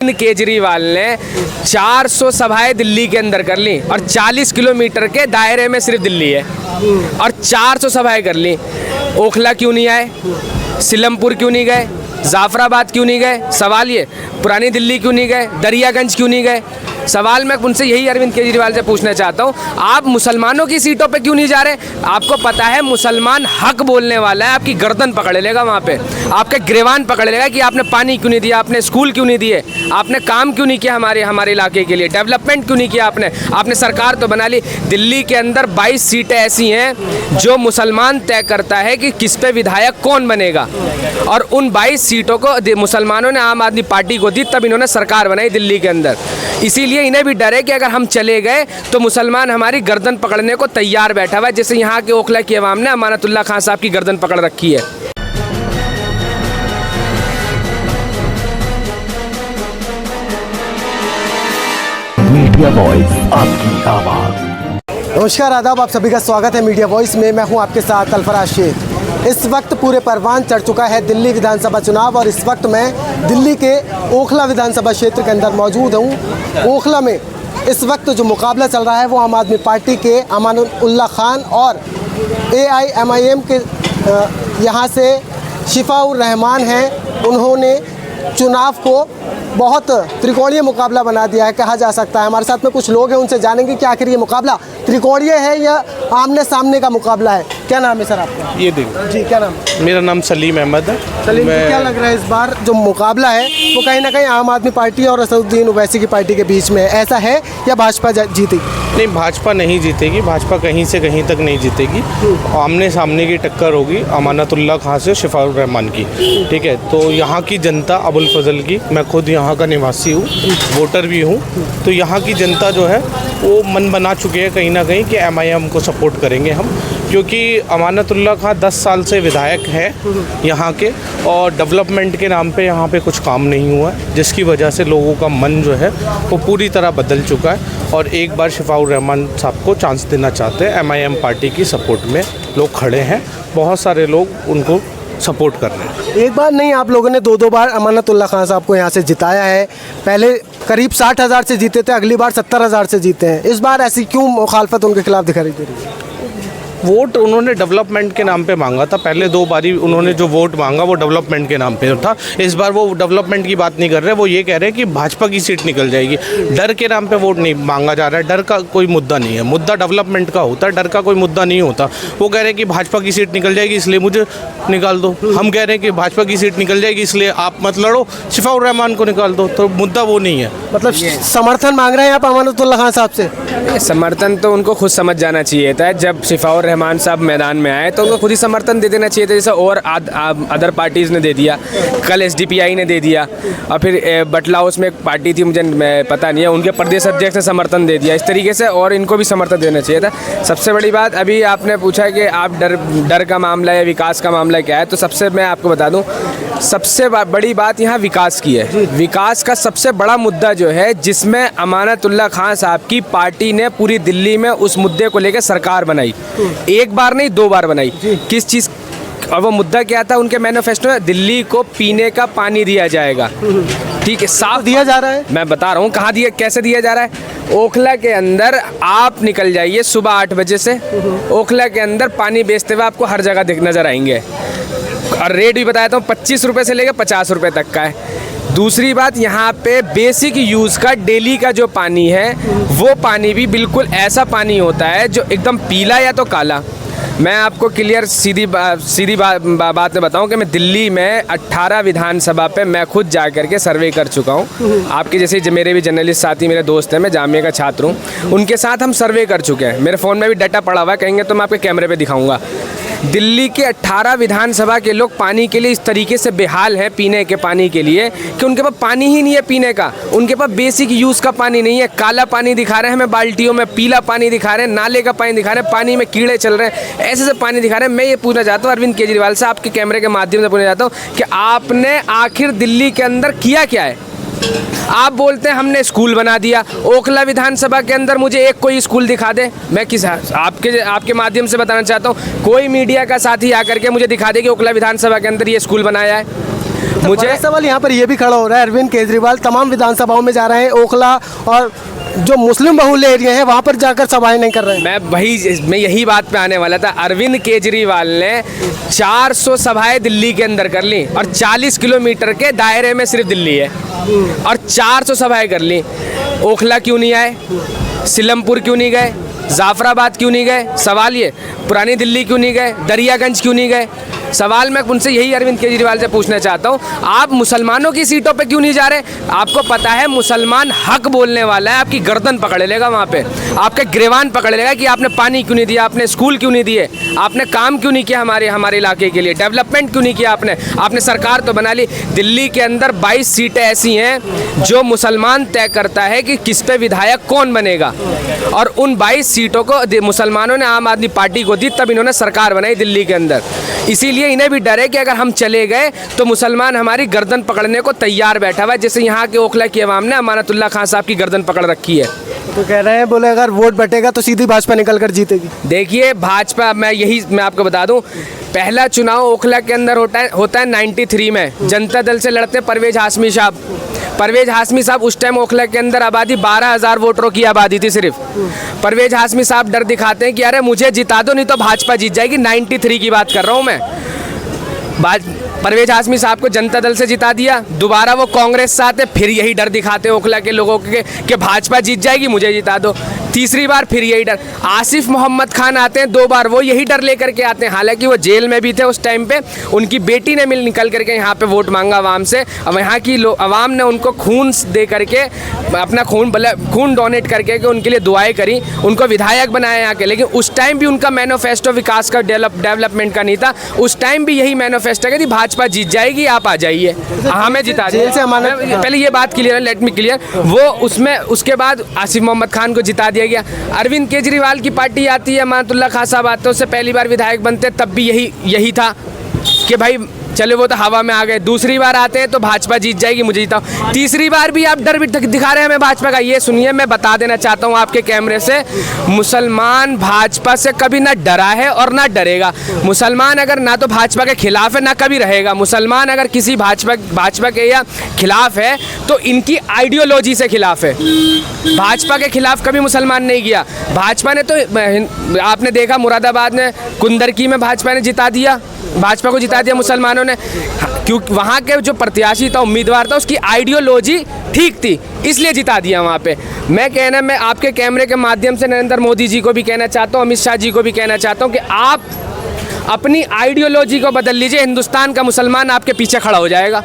केजरीवाल ने 400 सभाएं दिल्ली के अंदर कर ली और 40 किलोमीटर के दायरे में सिर्फ दिल्ली है और 400 सभाएं कर ली। ओखला क्यों नहीं आए, सिलमपुर क्यों नहीं गए, जाफराबाद क्यों नहीं गए? सवाल ये, पुरानी दिल्ली क्यों नहीं गए, दरियागंज क्यों नहीं गए? सवाल मैं उनसे यही अरविंद केजरीवाल से पूछना चाहता हूँ, आप मुसलमानों की सीटों पे क्यों नहीं जा रहे? आपको पता है मुसलमान हक बोलने वाला है, आपकी गर्दन पकड़ लेगा वहाँ पे, आपके गिरवान पकड़ लेगा कि आपने पानी क्यों नहीं दिया, आपने स्कूल क्यों नहीं दिए, आपने काम क्यों नहीं किया हमारे इलाके के लिए, डेवलपमेंट क्यों नहीं किया आपने सरकार तो बना ली। दिल्ली के अंदर 22 सीटें ऐसी हैं जो मुसलमान तय करता है कि किस पे विधायक कौन बनेगा, और उन 22 सीटों को मुसलमानों ने आम आदमी पार्टी को दी, तब इन्होंने सरकार बनाई दिल्ली के अंदर। इसीलिए इन्हें भी डर है कि अगर हम चले गए तो मुसलमान हमारी गर्दन पकड़ने को तैयार बैठा हुआ है, जैसे यहाँ के ओखला की अवाम ने अमानतुल्लाह खान साहब की गर्दन पकड़ रखी है। मीडिया वॉइस, आपकी आवाज। नमस्कार, आदाब, आप सभी का स्वागत है मीडिया वॉइस में। मैं हूं आपके साथ अल्फराज शेख। इस वक्त पूरे परवान चढ़ चुका है दिल्ली विधानसभा चुनाव और इस वक्त मैं दिल्ली के ओखला विधानसभा क्षेत्र के अंदर मौजूद हूं। ओखला में इस वक्त जो मुकाबला चल रहा है वो आम आदमी पार्टी के अमानुल्लाह खान और AIMIM के यहाँ से शिफाउर रहमान हैं। उन्होंने चुनाव को बहुत त्रिकोणीय मुकाबला बना दिया है, कहा जा सकता है। हमारे साथ में कुछ लोग हैं, उनसे जानेंगे कि आखिर ये मुकाबला त्रिकोणीय है या आमने सामने का मुकाबला है। क्या नाम है सर आपका? ये देखो जी, क्या नाम? मेरा नाम सलीम अहमद है। सलीम जी, क्या लग रहा है इस बार जो मुकाबला है वो कहीं ना कहीं आम आदमी पार्टी और असदुद्दीन ओवैसी की पार्टी के बीच में है, ऐसा है या भाजपा जीतेगी? नहीं, भाजपा नहीं जीतेगी। भाजपा कहीं से कहीं तक नहीं जीतेगी। आमने सामने की टक्कर होगी अमानतुल्लाह खान से शिफाउर रहमान की। ठीक है, तो यहाँ की जनता अबुल फजल की, मैं खुद यहाँ का निवासी हूँ, वोटर भी हूँ, तो यहाँ की जनता जो है वो मन बना चुके हैं कहीं ना कहीं कि MIM को सपोर्ट करेंगे हम, क्योंकि अमानतुल्लाह खान 10 साल से विधायक है यहाँ के और डेवलपमेंट के नाम पे यहाँ पे कुछ काम नहीं हुआ है, जिसकी वजह से लोगों का मन जो है वो पूरी तरह बदल चुका है और एक बार शिफाउर रहमान साहब को चांस देना चाहते हैं। MIM पार्टी की सपोर्ट में लोग खड़े हैं, बहुत सारे लोग उनको सपोर्ट कर रहे हैं। एक बार नहीं, आप लोगों ने दो बार अमानतुल्लाह खान साहब को यहाँ से जिताया है। पहले करीब 60,000 से जीते थे, अगली बार 70,000 से जीते हैं। इस बार ऐसी क्यों मुखालफत उनके खिलाफ दिखाई दे रही है? वोट उन्होंने डेवलपमेंट के नाम पे मांगा था। पहले 2 बारी उन्होंने जो वोट मांगा वो डेवलपमेंट के नाम पे था। इस बार वो डेवलपमेंट की बात नहीं कर रहे, वो ये कह रहे हैं कि भाजपा की सीट निकल जाएगी। डर के नाम पे वोट नहीं मांगा जा रहा है, डर का कोई मुद्दा नहीं है। मुद्दा डेवलपमेंट का होता है, डर का कोई मुद्दा नहीं होता। वो कह रहे हैं कि भाजपा की सीट निकल जाएगी इसलिए मुझे निकाल दो। हम कह रहे हैं कि भाजपा की सीट निकल जाएगी इसलिए आप मत लड़ो, शिफाउर रहमान को निकाल दो। तो मुद्दा वो नहीं है। मतलब समर्थन मांग रहे हैं आप अमानतुल्लाह खान साहब से? समर्थन तो उनको खुद समझ जाना चाहिए था। जब शिफाउर रहमान साहब मैदान में आए तो उनको खुद ही समर्थन दे देना चाहिए था, जैसे और अदर पार्टीज़ ने दे दिया। कल SDPI ने दे दिया और फिर बटला हाउस में एक पार्टी थी, मुझे पता नहीं है, उनके प्रदेश अध्यक्ष ने समर्थन दे दिया। इस तरीके से और इनको भी समर्थन देना चाहिए था। सबसे बड़ी बात, अभी आपने पूछा कि आप डर का मामला या विकास का मामला क्या है, तो सबसे मैं आपको बता दूं, सबसे बड़ी बात यहाँ विकास की है। विकास का सबसे बड़ा मुद्दा जो है, जिसमें अमानतुल्लाह खान साहब की पार्टी ने पूरी दिल्ली में उस मुद्दे को लेकर सरकार बनाई, एक बार नहीं 2 बार बनाई। किस चीज़, और वो मुद्दा क्या था उनके मैनिफेस्टो में? दिल्ली को पीने का पानी दिया जाएगा। ठीक है, साफ दिया जा रहा है। मैं बता रहा हूँ कहाँ दिया, कैसे दिया जा रहा है। ओखला के अंदर आप निकल जाइए सुबह 8 बजे से, ओखला के अंदर पानी बेचते हुए आपको हर जगह नजर आएंगे, और रेट भी बताया था 25 रुपये से लेकर 50 रुपये तक का है। दूसरी बात, यहाँ पे बेसिक यूज़ का डेली का जो पानी है वो पानी भी बिल्कुल ऐसा पानी होता है जो एकदम पीला या तो काला। मैं आपको क्लियर सीधी बात में बताऊं कि मैं दिल्ली में 18 विधानसभा पे मैं खुद जा कर के सर्वे कर चुका हूं। आपके जैसे मेरे भी जर्नलिस्ट साथी, मेरे दोस्त हैं, मैं जामिया का छात्र हूं, उनके साथ हम सर्वे कर चुके हैं। मेरे फ़ोन में भी डाटा पड़ा हुआ है, कहेंगे तो मैं आपके कैमरे पे दिखाऊंगा। दिल्ली के 18 विधानसभा के लोग पानी के लिए इस तरीके से बेहाल हैं, पीने के पानी के लिए, कि उनके पास पानी ही नहीं है पीने का। उनके पास बेसिक यूज़ का पानी नहीं है। काला पानी दिखा रहे हैं हमें बाल्टियों में, पीला पानी दिखा रहे हैं, नाले का पानी दिखा रहे हैं, पानी में कीड़े चल रहे हैं, ऐसे से पानी दिखा रहे हैं। मैं ये पूछना चाहता हूँ अरविंद केजरीवाल से, आपके कैमरे के माध्यम से पूछना चाहता हूँ कि आपने आखिर दिल्ली के अंदर किया क्या है? आप बोलते हैं हमने स्कूल बना दिया। ओखला विधानसभा के अंदर मुझे एक कोई स्कूल दिखा दे। मैं आपके माध्यम से बताना चाहता हूँ, कोई मीडिया का साथी आकर के मुझे दिखा दे कि ओखला विधानसभा के अंदर ये स्कूल बनाया है। मुझे बड़ा सवाल यहाँ पर ये भी खड़ा हो रहा है, अरविंद केजरीवाल तमाम विधानसभाओं में जा रहे हैं, ओखला और जो मुस्लिम बहुल एरिया है वहाँ पर जाकर सभाएं नहीं कर रहे हैं। मैं यही बात पे आने वाला था। अरविंद केजरीवाल ने 400 सभाएं दिल्ली के अंदर कर ली और 40 किलोमीटर के दायरे में सिर्फ दिल्ली है और 400 सभाएं कर ली। ओखला क्यों नहीं आए, सिलमपुर क्यों नहीं गए, जाफराबाद क्यों नहीं गए, सवाल ये, पुरानी दिल्ली क्यों नहीं गए, दरियागंज क्यों नहीं गए। सवाल मैं उनसे यही अरविंद केजरीवाल से पूछना चाहता हूँ, आप मुसलमानों की सीटों पे क्यों नहीं जा रहे? आपको पता है मुसलमान हक बोलने वाला है, आपकी गर्दन पकड़ लेगा वहाँ पे, आपके गिरेवान पकड़ लेगा कि आपने पानी क्यों नहीं दिया, आपने स्कूल क्यों नहीं दिए, आपने काम क्यों नहीं किया हमारे इलाके के लिए, डेवलपमेंट क्यों नहीं किया आपने सरकार तो बना ली। दिल्ली के अंदर 22 सीटें ऐसी हैं जो मुसलमान तय करता है कि किस पे विधायक कौन बनेगा, और उन 22 सीटों को मुसलमानों ने आम आदमी पार्टी को दी, तब इन्होंने सरकार बनाई दिल्ली के अंदर। इसीलिए इन्हें भी डर है कि अगर हम चले गए तो मुसलमान हमारी गर्दन पकड़ने को तैयार बैठा हुआ है, जैसे यहाँ के ओखला की अवाम ने अमानतुल्लाह खान साहब की गर्दन पकड़ रखी है। तो कह रहे हैं, बोले अगर वोट बटेगा तो सीधी भाजपा निकल कर जीतेगी। देखिए भाजपा, मैं आपको बता दूं, पहला चुनाव ओखला के अंदर होता है 93 में, जनता दल से लड़ते परवेज हाशमी साहब। उस टाइम ओखला के अंदर आबादी 12,000 वोटरों की आबादी थी सिर्फ। परवेज हाशमी साहब डर दिखाते हैं कि अरे मुझे जिता दो नहीं तो भाजपा जीत जाएगी। 93 की बात कर रहा हूँ मैं। परवेज हाशमी साहब को जनता दल से जिता दिया, दोबारा वो कांग्रेस से आते, फिर यही डर दिखाते ओखला के लोगों के कि भाजपा जीत जाएगी, मुझे जिता दो। तीसरी बार फिर यही डर। आसिफ मोहम्मद खान आते हैं 2 बार, वो यही डर लेकर के आते हैं, हालांकि वो जेल में भी थे उस टाइम पे। उनकी बेटी ने निकल करके यहाँ पे वोट मांगा आवाम से, और यहाँ की आवाम ने उनको खून दे करके, अपना खून डोनेट करके उनके लिए दुआएं करी, उनको विधायक बनाया यहाँ के। लेकिन उस टाइम भी उनका मैनिफेस्टो विकास का, डेवलपमेंट का नहीं था। उस टाइम भी यही मैनिफेस्टो कि भाजपा जीत जाएगी, आप आ जाइए, हमें जिता जेल से पहले ये बात क्लियर है, लेट मी क्लियर। वो उसके बाद आसिफ मोहम्मद खान को जिता दिया गया। अरविंद केजरीवाल की पार्टी आती है, अमानतुल्लाह खान साहब आते हैं, उससे पहली बार विधायक बनते, तब भी यही था कि भाई चलो वो तो हवा में आ गए। दूसरी बार आते हैं तो भाजपा जीत जाएगी, मुझे जिताओ। तीसरी बार भी आप डर भी दिखा रहे हैं हमें भाजपा का। ये सुनिए, मैं बता देना चाहता हूँ आपके कैमरे से, मुसलमान भाजपा से कभी ना डरा है और ना डरेगा। मुसलमान अगर ना तो भाजपा के खिलाफ है, ना कभी रहेगा। मुसलमान अगर किसी भाजपा के या खिलाफ है तो इनकी आइडियोलॉजी से खिलाफ है। भाजपा के खिलाफ कभी मुसलमान नहीं किया। भाजपा ने तो, आपने देखा मुरादाबाद में कुंदरकी में भाजपा ने जिता दिया, भाजपा को जिता दिया मुसलमानों ने, क्योंकि वहाँ के जो प्रत्याशी था, उम्मीदवार था, उसकी आइडियोलॉजी ठीक थी, इसलिए जिता दिया वहाँ पे। मैं आपके कैमरे के माध्यम से नरेंद्र मोदी जी को भी कहना चाहता हूँ, अमित शाह जी को भी कहना चाहता हूँ कि आप अपनी आइडियोलॉजी को बदल लीजिए। हिंदुस्तान का मुसलमान आपके पीछे खड़ा हो जाएगा।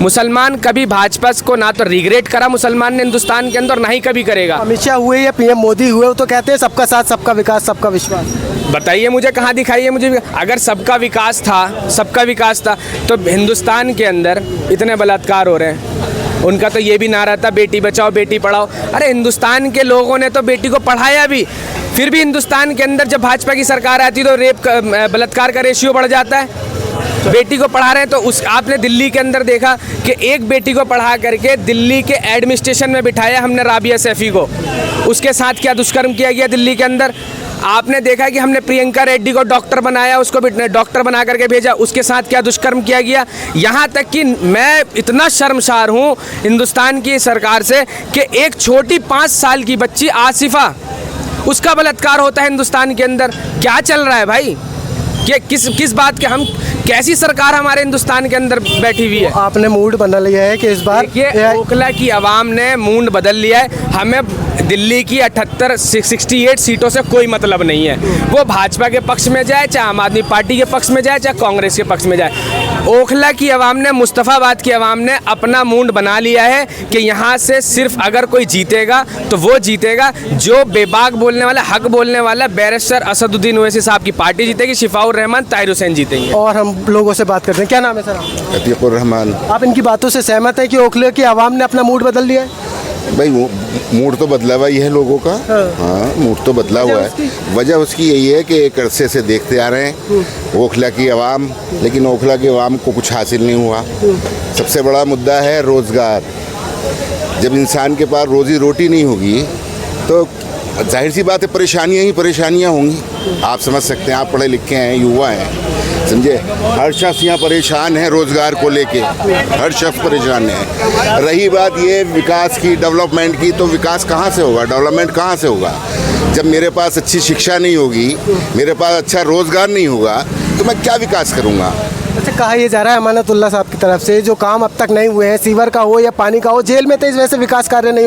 मुसलमान कभी भाजपा को ना तो रिग्रेट करा मुसलमान ने हिंदुस्तान के अंदर, ना ही कभी करेगा। अमित शाह हुए या पीएम मोदी हुए, तो कहते हैं सबका साथ, सबका विकास, सबका विश्वास। बताइए मुझे, कहाँ दिखाइए मुझे। अगर सबका विकास था तो हिंदुस्तान के अंदर इतने बलात्कार हो रहे हैं। उनका तो ये भी नारा था बेटी बचाओ बेटी पढ़ाओ। अरे हिंदुस्तान के लोगों ने तो बेटी को पढ़ाया भी, फिर भी हिंदुस्तान के अंदर जब भाजपा की सरकार आती तो बलात्कार का रेशियो बढ़ जाता है। बेटी को पढ़ा रहे हैं तो आपने दिल्ली के अंदर देखा कि एक बेटी को पढ़ा करके दिल्ली के एडमिनिस्ट्रेशन में बिठाया हमने राबिया सैफी को, उसके साथ क्या दुष्कर्म किया गया दिल्ली के अंदर। आपने देखा कि हमने प्रियंका रेड्डी को डॉक्टर बनाया, उसको डॉक्टर बना करके भेजा, उसके साथ क्या दुष्कर्म किया गया। यहाँ तक कि मैं इतना शर्मसार हूँ हिंदुस्तान की सरकार से कि एक छोटी 5 साल की बच्ची आसिफा, उसका बलात्कार होता है हिंदुस्तान के अंदर। क्या चल रहा है भाई? कि किस बात के, हम कैसी सरकार हमारे हिंदुस्तान के अंदर बैठी हुई है। आपने मूड बदल लिया है कि इस बार ओखला की आवाम ने मूड बदल लिया है। हमें दिल्ली की 68 सीटों से कोई मतलब नहीं है। वो भाजपा के पक्ष में जाए, चाहे आम आदमी पार्टी के पक्ष में जाए, चाहे कांग्रेस के पक्ष में जाए। ओखला की आवाम ने, मुस्तफ़ाबाद की आवाम ने अपना मूड बना लिया है कि यहाँ से सिर्फ अगर कोई जीतेगा तो वो जीतेगा जो बेबाक बोलने वाला, हक बोलने वाला बैरिस्टर असदुद्दीन ओवैसी साहब की पार्टी जीतेगी, शिफाउर रहमान, ताहिर हुसैन जीतेंगे। और हम लोगों से बात करते हैं। क्या नाम है सर? अतीकुर रहमान। आप इनकी बातों से सहमत हैं कि ओखले की आवाम ने अपना मूड बदल लिया है? भाई मूड तो बदला हुआ ही है लोगों का। हाँ, मूड तो बदला हुआ है। वजह उसकी यही है कि एक अरसे से देखते आ रहे हैं ओखला की आवाम, लेकिन ओखला की आवाम को कुछ हासिल नहीं हुआ। सबसे बड़ा मुद्दा है रोज़गार। जब इंसान के पास रोज़ी रोटी नहीं होगी तो जाहिर सी बात है परेशानियाँ ही परेशानियाँ होंगी। आप समझ सकते हैं, आप पढ़े लिखे हैं, युवा हैं, समझे। हर शख्स यहाँ परेशान है रोजगार को लेके, हर शख्स परेशान है। रही बात ये विकास की, डेवलपमेंट की, तो विकास कहाँ से होगा, डेवलपमेंट कहाँ से होगा जब मेरे पास अच्छी शिक्षा नहीं होगी, मेरे पास अच्छा रोजगार नहीं होगा, तो मैं क्या विकास करूँगा। अच्छा, कहा यह जा रहा है अमानतुल्लाह साहब की तरफ से जो काम अब तक नहीं हुए हैं, सीवर का हो या पानी का हो, जेल में तो इस वजह से विकास कार्य नहीं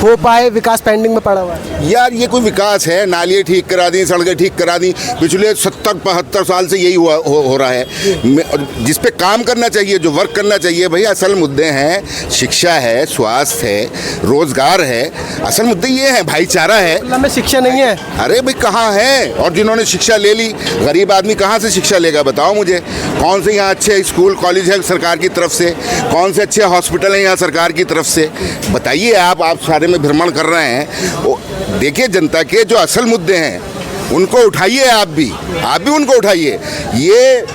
हो पाए, विकास पेंडिंग में पड़ा हुआ है। यार ये कोई विकास है? नालियाँ ठीक करा दी, सड़कें ठीक करा दी, पिछले 70-75 साल से यही हो रहा है। जिस पे काम करना चाहिए, जो वर्क करना चाहिए भाई, असल मुद्दे हैं शिक्षा है, स्वास्थ्य है, रोजगार है, असल मुद्दे ये हैं, भाईचारा है। में शिक्षा नहीं है। अरे भाई कहाँ है? और जिन्होंने शिक्षा ले ली, गरीब आदमी कहाँ से शिक्षा लेगा बताओ मुझे। कौन से यहाँ अच्छे स्कूल कॉलेज है सरकार की तरफ से, कौन से अच्छे हॉस्पिटल हैं यहाँ सरकार की तरफ से, बताइए। आप सारे में भ्रमण कर रहे हैं, देखिए जनता के जो असल मुद्दे हैं उनको उठाइए, आप भी उनको उठाइए। ये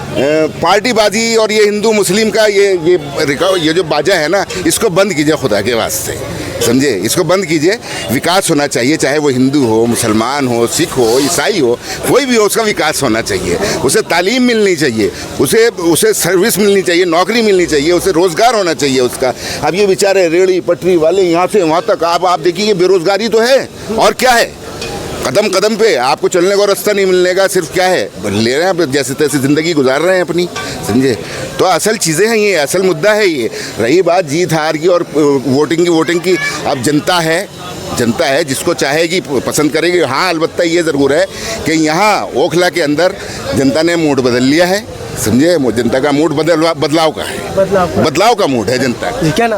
पार्टीबाजी और ये हिंदू मुस्लिम का ये जो बाजा है ना, इसको बंद कीजिए खुदा के वास्ते, समझे। इसको बंद कीजिए। विकास होना चाहिए, चाहे वो हिंदू हो, मुसलमान हो, सिख हो, ईसाई हो, कोई भी हो, उसका विकास होना चाहिए। उसे तालीम मिलनी चाहिए, उसे सर्विस मिलनी चाहिए, नौकरी मिलनी चाहिए, उसे रोज़गार होना चाहिए उसका। अब ये बेचारे रेहड़ी पटरी वाले यहाँ से वहाँ तक आप देखिए, बेरोज़गारी तो है और क्या है। कदम कदम पे आपको चलने को रास्ता नहीं मिलने का, सिर्फ क्या है ले रहे हैं, जैसे तैसे ज़िंदगी गुजार रहे हैं अपनी, समझे। तो असल चीज़ें हैं ये, असल मुद्दा है ये। रही बात जीत हार की और वोटिंग की, अब जनता है जिसको चाहेगी पसंद करेगी। हाँ, अलबत्ता ये ज़रूर है कि यहाँ ओखला के अंदर जनता ने मूड बदल लिया है, समझे। जनता का मूड बदलाव का है, बदलाव का मूड है जनता का। क्या